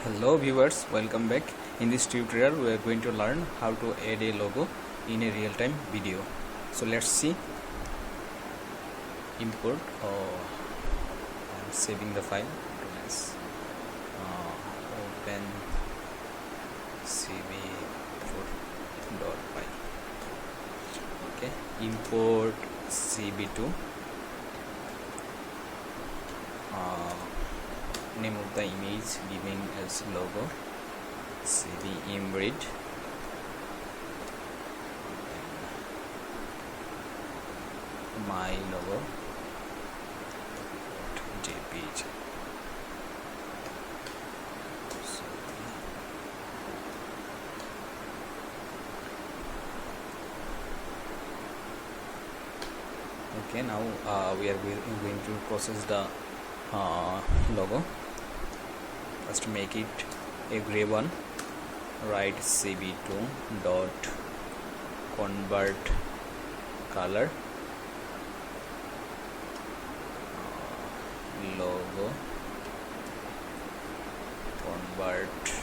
Hello viewers, welcome back. In this tutorial we are going to learn how to add a logo in a real-time video. So let's see. Import I'm saving the file as OpenCV.py. Okay, import cv2. Name of the image giving as logo cv embed, my logo jpg. Okay, now we are going to process the logo. First make it a gray one. Write cv2 dot convert color logo convert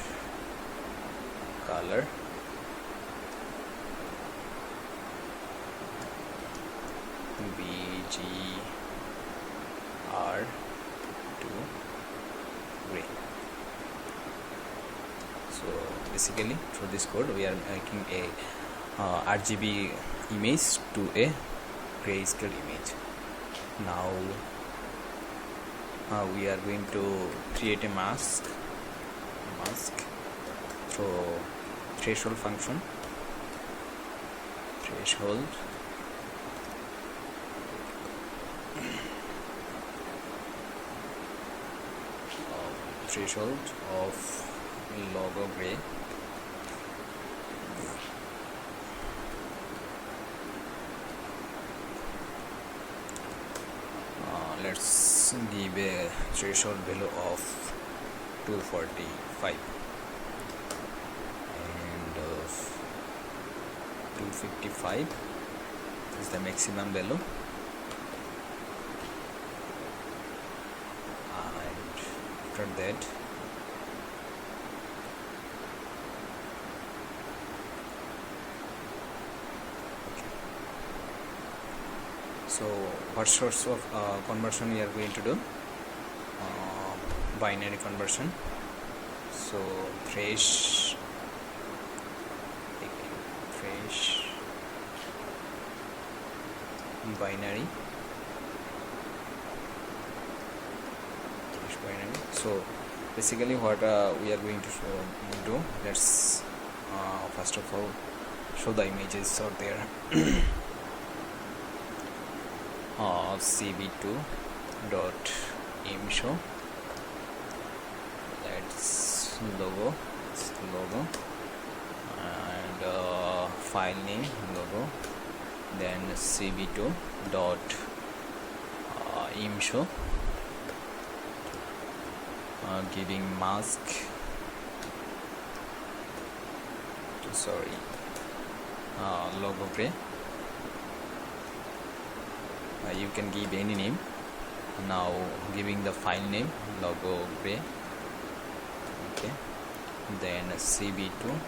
color bgr to gray. So basically through this code we are making a RGB image to a grayscale image. Now we are going to create a mask through threshold function. Threshold of logo gray. Let's give a threshold value of 245 and 255 is the maximum value, and after that so what sorts of conversion we are going to do? Binary conversion. So fresh binary. So basically what we are going to do, let's first of all show the images out there. cv2 dot imshow, that's logo and file name logo, then cv2 dot imshow, giving mask, logo gray. You can give any name. Now giving the file name logo gray. Okay, then cv2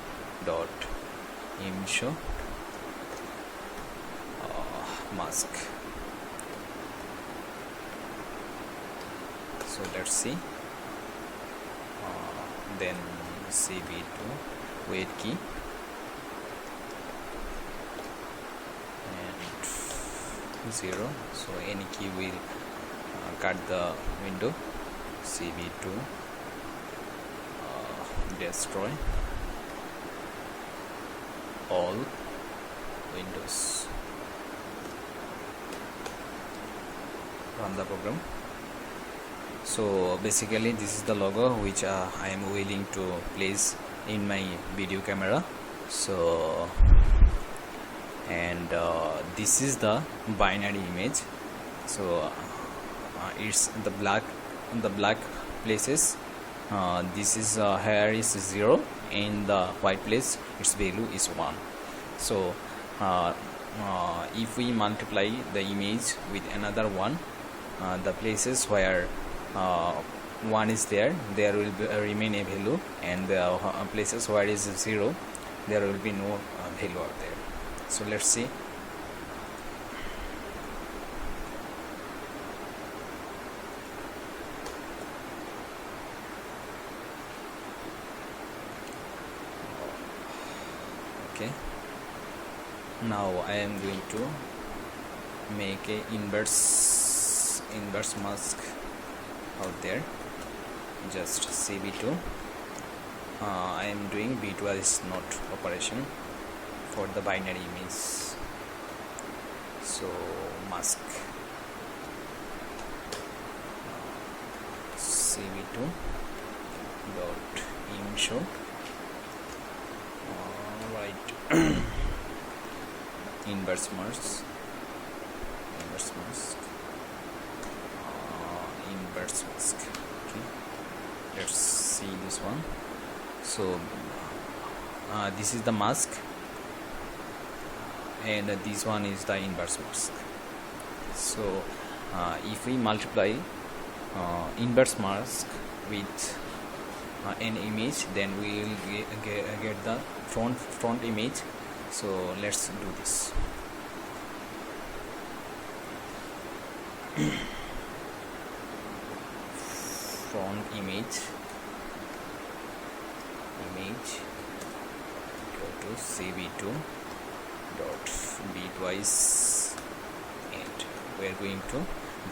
dot imshow mask. So let's see. Then cv2 wait key and 0, so any key will cut the window. cv2 destroy all windows. Run the program. So basically this is the logo which I am willing to place in my video camera. So and this is the binary image. So it's the black places. This is here is 0, in the white place its value is 1. So if we multiply the image with another one, the places where 1 is there, there will be, remain a value, and the places where is 0, there will be no value out there. So let's see. Okay, now I am going to make a inverse mask out there. Just CV2. I am doing bitwise not operation for the binary image. So mask CV2 dot imshow. Right. inverse mask okay, let's see this one. So this is the mask, and this one is the inverse mask. So if we multiply inverse mask with an image, then we will get the front image. So let's do this. Front image go to CV2 dot bitwise and we are going to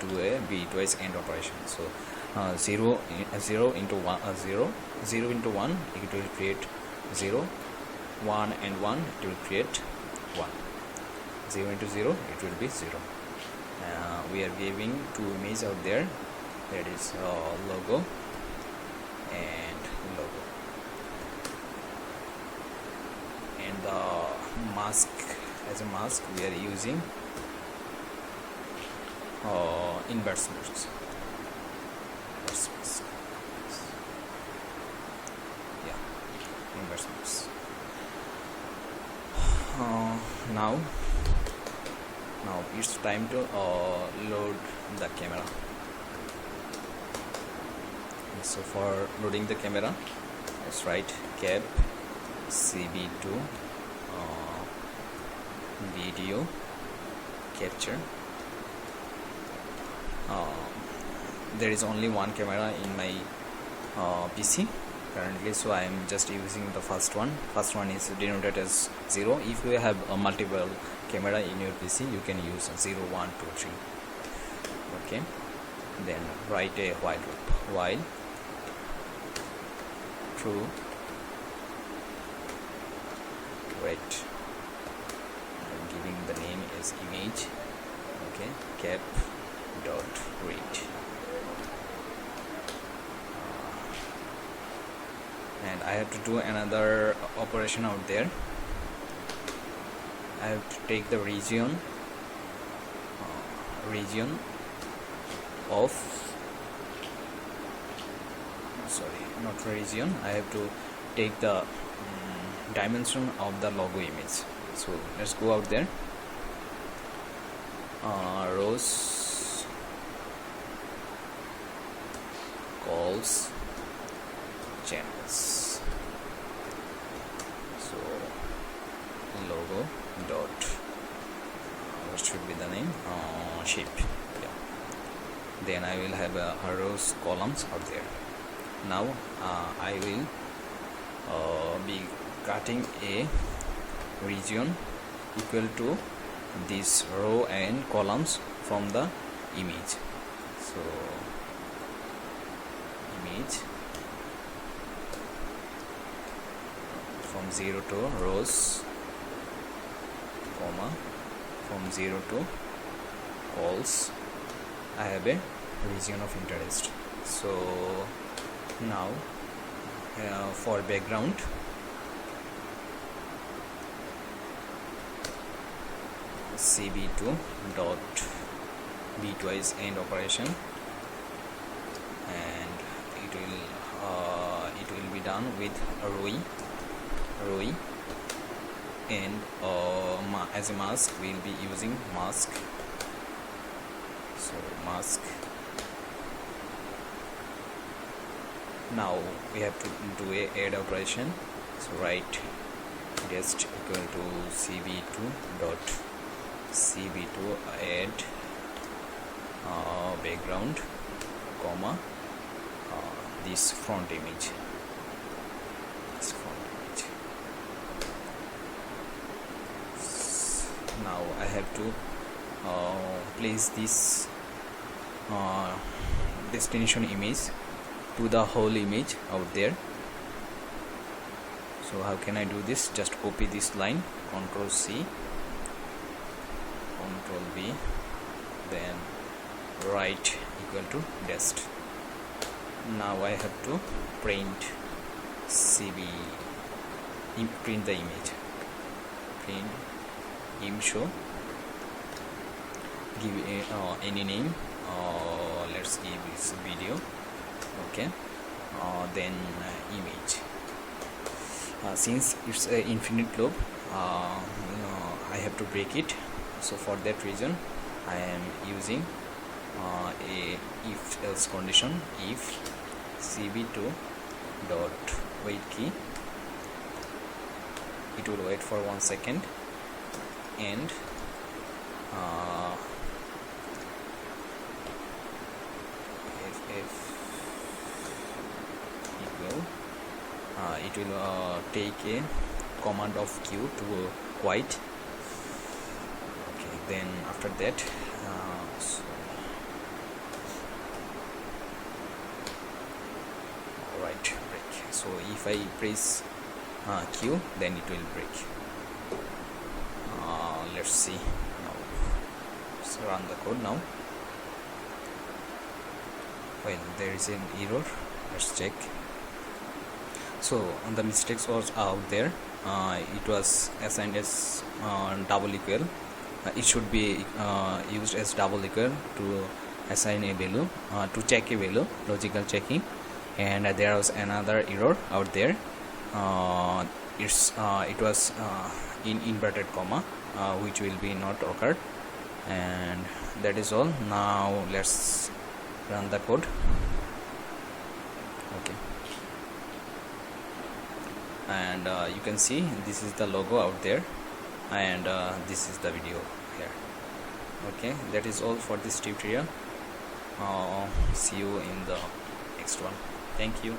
do a bitwise AND operation. So 0 into 1 0 into 1, it will create 0, 1 and 1, it will create 1. 0 into 0, it will be 0. We are giving two images out there, that is logo and logo, and the mask, as a mask we are using inverse mask. Yeah, inverse mask. Now it's time to load the camera. So for loading the camera, let's write cap CV2 video capture. There is only one camera in my PC currently, so I am just using the first one. First one is denoted as 0. If you have a multiple camera in your PC, you can use 0, 1, 2, 3. Okay, then write a while loop. While true, wait, I'm giving the name as image. Okay, cap dot read, and I have to do another operation out there. I have to take the region of, sorry, not region, I have to take the dimension of the logo image. So let's go out there, rows, calls, channels. So logo dot, what should be the name, shape. Yeah. Then I will have rows, columns out there. Now I will be cutting a region equal to this row and columns from the image. So image from 0 to rows, comma, from 0 to calls, I have a region of interest. So now for background, CV2 dot bitwise AND operation, and it will be done with row, and as a mask we will be using mask. So mask Now we have to do a add operation. So write dest equal to cv2 dot cv2 add background comma this front image. Now I have to place this destination image to the whole image out there. So how can I do this? Just copy this line, Ctrl C, Ctrl V, then write equal to dest. Now I have to print print the image, print im show, give any name, let's give this video, okay, then image. Since it's an infinite loop, I have to break it, so for that reason I am using a if else condition. If cv2 dot wait key, it will wait for 1 second, and if equal, it will take a command of q to white. Okay, then after that so right, break. So if I press q, then it will break. Let's see now. Let's run the code now. Well, there is an error. Let's check. So the mistakes was out there. It was assigned as double equal. It should be used as double equal to assign a value, to check a value, logical checking. And there was another error out there. It was in inverted comma, which will be not occurred, and that is all. Now let's run the code. Okay, and you can see this is the logo out there, and this is the video here. Okay, that is all for this tutorial. See you in the next one. Thank you.